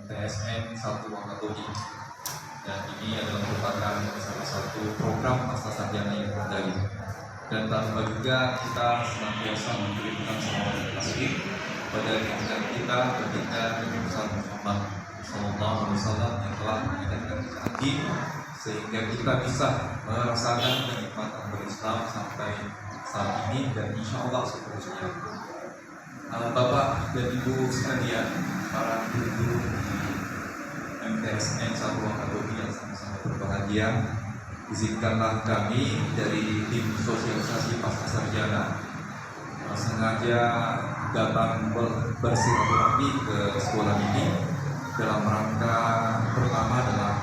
TSN 1 Wakatobi. Dan ini adalah merupakan salah satu program Pasca Sarjana yang terkendali. Dan tak lupa juga kita senantiasa memberikan salawat tasbih pada junjungan kita baginda Nabi Muhammad SAW yang telah meninggalkan haji, sehingga kita bisa merasakan kenikmatan berislam sampai saat ini dan insya Allah seterusnya. Bapak dan Ibu sekalian, para guru MTSN 1 Wakatobi yang sama-sama berbahagia, izinkanlah kami dari tim sosialisasi pasca sarjana sengaja datang bersilaturahmi ke sekolah ini dalam rangka pertama adalah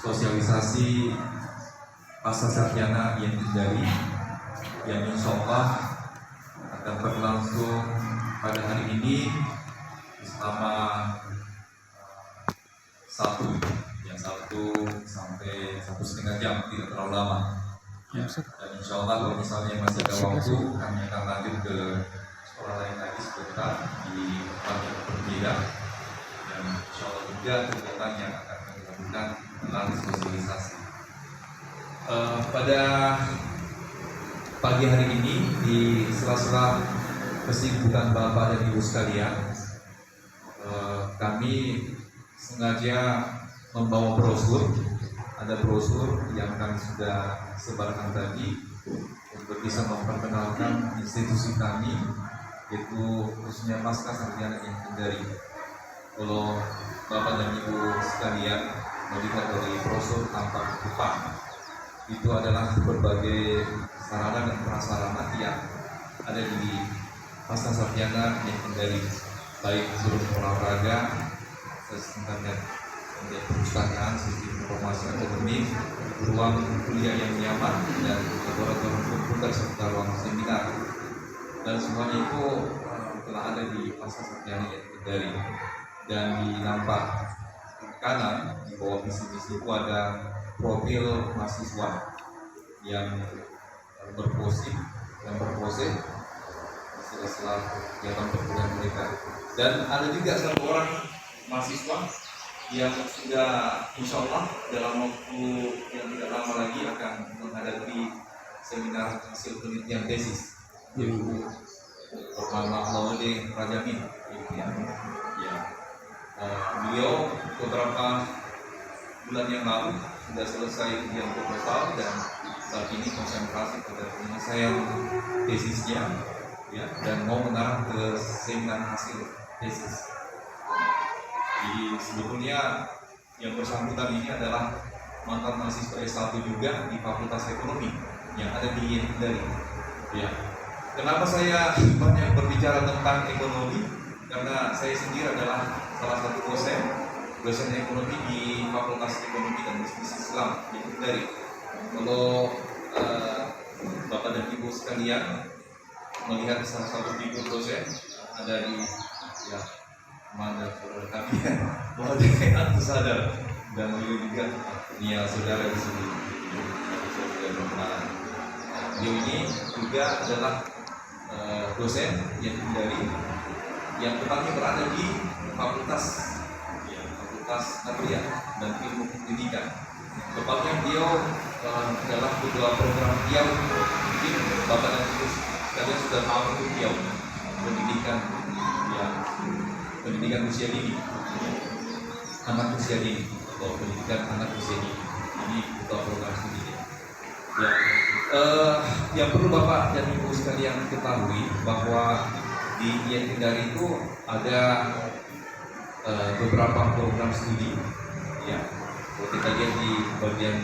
sosialisasi pasca sarjana yang dari yang insya Allah akan berlangsung pada hari ini selama satu sampai 1,5 jam, tidak terlalu lama. Ya. Dan insya Allah kalau misalnya masih ada waktu, kami akan lanjut ke sekolah lain lagi sebentar di tempat yang berbeda. Dan insya Allah juga kegiatan yang akan kami lakukan melalui sosialisasi. Pada pagi hari ini di sela-sela kesibukan Bapak dan Ibu sekalian, kami sengaja membawa brosur. Ada brosur yang kami sudah sebarkan tadi untuk bisa memperkenalkan institusi kami, yaitu khususnya Pasca Sarjana yang Hindari. Kalau Bapak dan Ibu sekalian melihat dari brosur tampak depan, itu adalah berbagai sarana dan prasarana yang ada di Pasca Sarjana yang Hindari, baik guru olahraga, internet, perpustakaan, sistem informasi akademik, ruang kuliah yang nyaman, dan laboratorium komputer serta ruang seminar. Dan semuanya itu telah ada di Pasca Sarjana yang Hindari. Dan di nampak kanan di bawah misi-misi itu ada profil mahasiswa yang berpose setelah kegiatan perkuliahan mereka. Dan ada juga satu orang mahasiswa yang sudah insya Allah dalam waktu yang tidak lama lagi akan menghadapi seminar hasil penelitian tesis, yaitu bernama Laude Rajamin. Beliau beberapa bulan yang lalu sudah selesai ujian proposal dan saat ini konsentrasi pada penyelesaian tesisnya, dan mau mengarah ke seminar hasil tesis. Jadi sebetulnya yang bersangkutan ini adalah mantan mahasiswa S1 juga di Fakultas Ekonomi yang ada di Hindari. Kenapa saya banyak berbicara tentang ekonomi? Karena saya sendiri adalah salah satu dosen ekonomi di Fakultas Ekonomi dan Bisnis Islam di Hindari. Kalau Bapak dan Ibu sekalian melihat salah satu figur dosen ada di mana saudara kami bahwa dia Antus sadar, dan beliau juga punya saudara di sini. Beliau ini juga adalah dosen yang dari yang tepatnya berada di Fakultas Nagria dan Ilmu Pendidikan. Tepatnya beliau dalam kedua program PIAU, mungkin Bapak dan Ibu sekalian sudah tahu itu PIAU, pendidikan usia dini, anak usia dini, atau pendidikan anak usia dini. Ini kedua program studinya. Yang perlu Bapak dan Ibu sekalian ketahui bahwa di Hindari itu ada beberapa program studi. Kalau kita lihat di bagian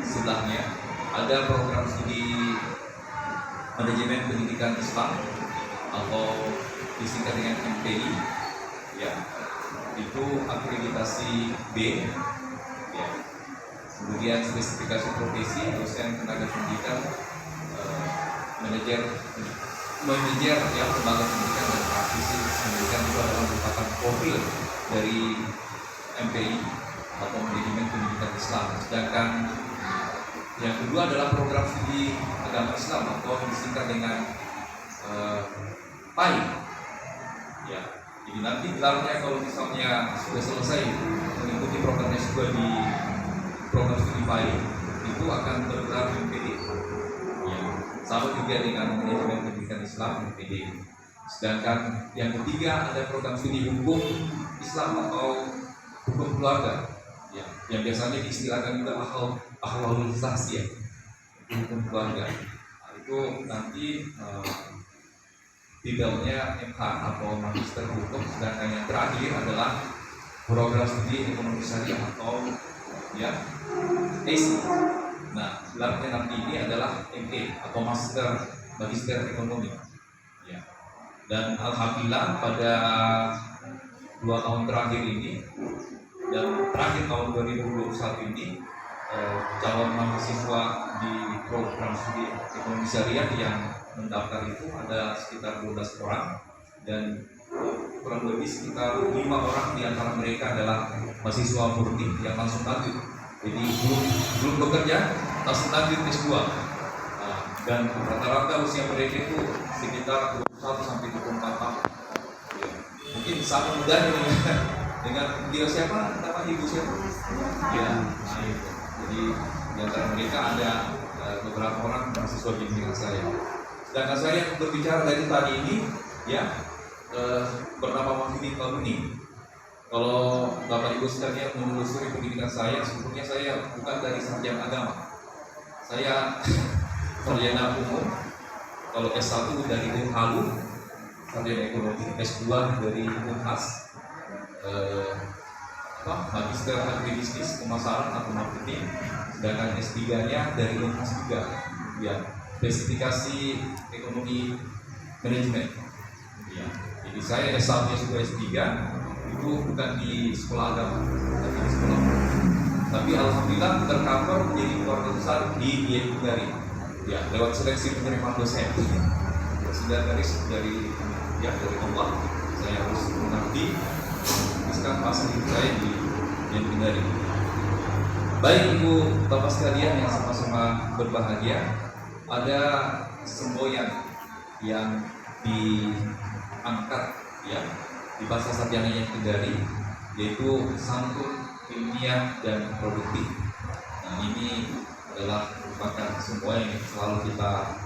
sebelahnya ada program studi manajemen pendidikan Islam atau disingkat dengan MPI. Itu akreditasi B. Kemudian spesifikasi profesi dosen tenaga pendidikan, manajer lembaga pendidikan dan praktisi pendidikan itu adalah merupakan profil dari MPI atau manajemen pendidikan Islam. Sedangkan yang kedua adalah program studi agama Islam atau disingkat dengan PAI. Jadi nanti gelarnya kalau misalnya sudah selesai mengikuti program S2 di program studi PAI itu akan bergelar MPD. Ya, sama juga dengan manajemen pendidikan Islam MPD. Sedangkan yang ketiga ada program studi hukum Islam atau hukum keluarga, ya, yang biasanya diistilahkan juga akhlakisasi, ya, hukum keluarga. Nah, itu nanti titelnya MH atau Magister Hukum. Sedangkan yang terakhir adalah program studi ekonomi syariah atau ya AC. Nah, gelarnya nanti ini adalah MA atau Magister Ekonomi. Ya. Dan alhamdulillah pada 2 tahun terakhir ini dan terakhir tahun 2021 ini calon mahasiswa di program studi ekonomi syariah yang mendaftar itu ada sekitar 12 orang dan kurang lebih sekitar 5 orang di antara mereka adalah mahasiswa murni yang langsung lanjut. Jadi belum bekerja langsung lanjut S2. Dan rata-rata usia mereka itu sekitar 21 sampai 24 tahun. Ya. Mungkin sama mudanya dengan dia siapa? Nama ibu siapa? Ya, nah itu. Jadi di antara mereka ada beberapa orang mahasiswa bimbingan saya. Sedangkan saya yang berbicara dari tadi ini, ya, bernama Mahfudin Kaluni. Kalau Bapak Ibu sekalian menelusuri pendidikan saya, sebetulnya saya bukan dari sarjana agama. Saya sarjana umum. Kalau S1 dari Unhalu, sarjana ekonomi. S2 dari Unhas. Magister agribisnis pemasaran atau marketing. Sedangkan S3-nya dari Unhas juga. Ya, spesifikasi ekonomi manajemen. Ya. Jadi saya S1 juga S3 itu bukan di sekolah agama, tapi di sekolah umum. Tapi alhamdulillah tercover menjadi keluarga besar di Yaitu ya, lewat seleksi penerimaan dosen. Sudah dari Allah, saya harus mengabdi menuliskan masa hidup saya di Yaitu. Baik Ibu Bapak sekalian yang sama-sama berbahagia, ada semboyan yang diangkat ya di bahasa sarjana yang Kendari, yaitu santun, ilmiah, dan produktif. Nah, ini adalah merupakan semboyan yang selalu kita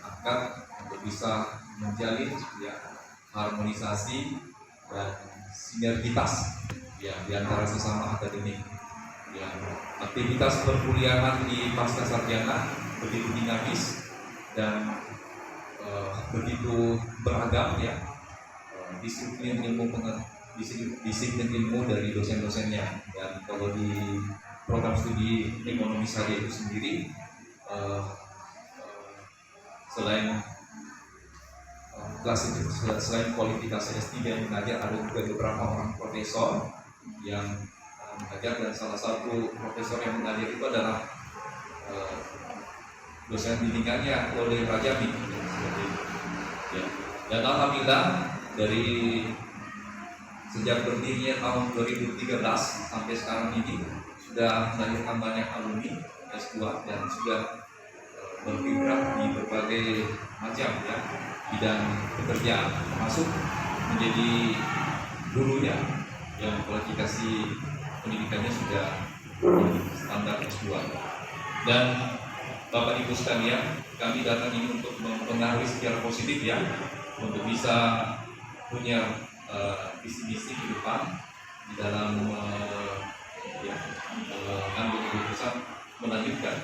angkat untuk bisa menjalin ya harmonisasi dan sinergitas ya di antara sesama akademik. Ya, aktivitas perkuliahan di pasca sarjana begitu dinamis dan begitu beragam ya, disiplin ilmu dari dosen-dosennya. Dan kalau di program studi ekonomi syariah itu sendiri selain selain kualifikasi S3 yang mengajar, ada juga beberapa orang profesor yang mengajar, dan salah satu profesor yang mengajar itu adalah dosen bimbingannya oleh Rajami. Ya. Dan alhamdulillah dari sejak berdirinya tahun 2013 sampai sekarang ini sudah melahirkan banyak alumni S2 dan sudah berkiprah di berbagai macam ya bidang pekerjaan, termasuk menjadi gurunya yang kualifikasi pendidikannya sudah standar S2. Dan Bapak Ibu sekalian, kami datang ini untuk mempengaruhi secara positif ya, untuk bisa punya visi-visi ke depan di dalam ambil keputusan melanjutkan.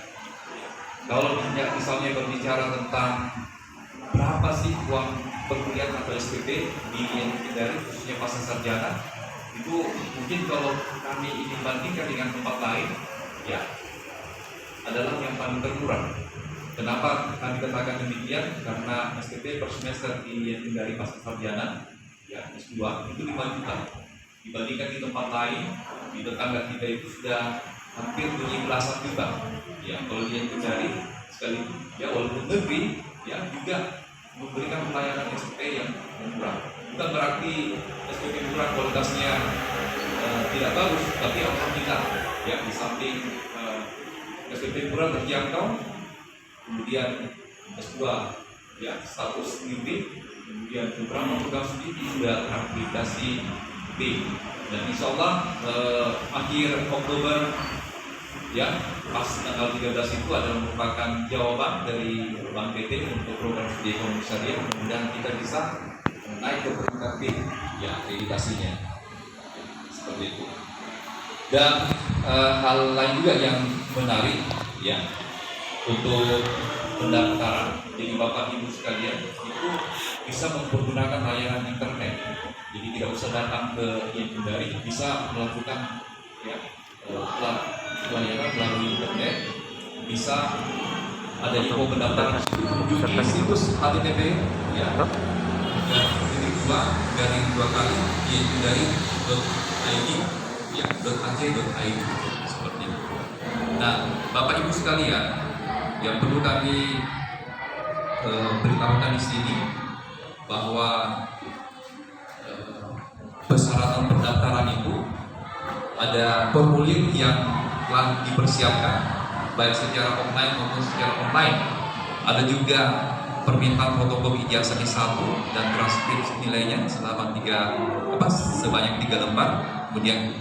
Kalau misalnya berbicara tentang berapa sih uang perkuliahan atau SPP di Kendari khususnya pasca sarjana, itu mungkin kalau kami ini bandingkan dengan tempat lain ya adalah yang paling termurah. Kenapa kami katakan demikian? Karena SPP per semester di Kendari pasca sarjana ya S2 itu 5 juta. Dibandingkan di tempat lain, di tetangga kita itu sudah hampir 17 juta. Ya, kalau di Kendari sekali ya walaupun negeri ya juga memberikan pelayanan SPP yang murah. Bukan berarti SPP murah kualitasnya tidak bagus, tapi alhamdulillah ya di samping SPP murah terjangkau, kemudian S2 ya status unit, kemudian beberapa program studi sudah aplikasi B, dan insya Allah akhir Oktober ya pas tanggal 13 itu adalah merupakan jawaban dari Bank PT untuk program studi ekonomi syariah. Kemudian kita bisa naik ke peringkat B ya akreditasinya seperti itu. Dan hal lain juga yang menarik ya untuk pendaftaran, jadi Bapak Ibu sekalian itu bisa mempergunakan layanan internet, jadi tidak usah datang ke Indari, bisa melakukan ya layanan melalui internet, bisa ada info pendaftaran di situs http ya dua kali indari.id ya .ac.id seperti itu. Nah, Bapak Ibu sekalian, yang perlu kami beritahukan di sini bahwa persyaratan pendaftaran itu ada formulir yang telah dipersiapkan baik secara online maupun secara online. Ada juga permintaan fotokopi ijazah S1 dan transkripsi nilainya sebanyak 3 lembar, kemudian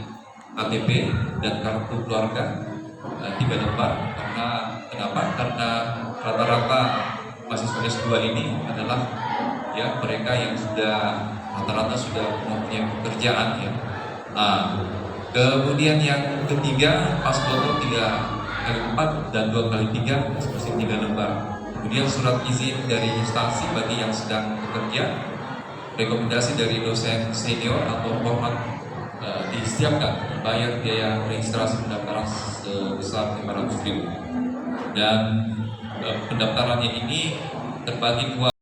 KTP dan kartu keluarga 3 lembar. Kenapa? Karena rata-rata mahasiswa S2 ini adalah ya mereka yang rata-rata sudah mempunyai pekerjaan ya. Kemudian yang ketiga pas foto 3x4 dan 2x3 masih 3 lembar. Kemudian surat izin dari instansi bagi yang sedang bekerja, rekomendasi dari dosen senior atau format disiapkan, bayar biaya registrasi pendaftaran sebesar 500.000. Dan pendaftarannya ini terbagi 2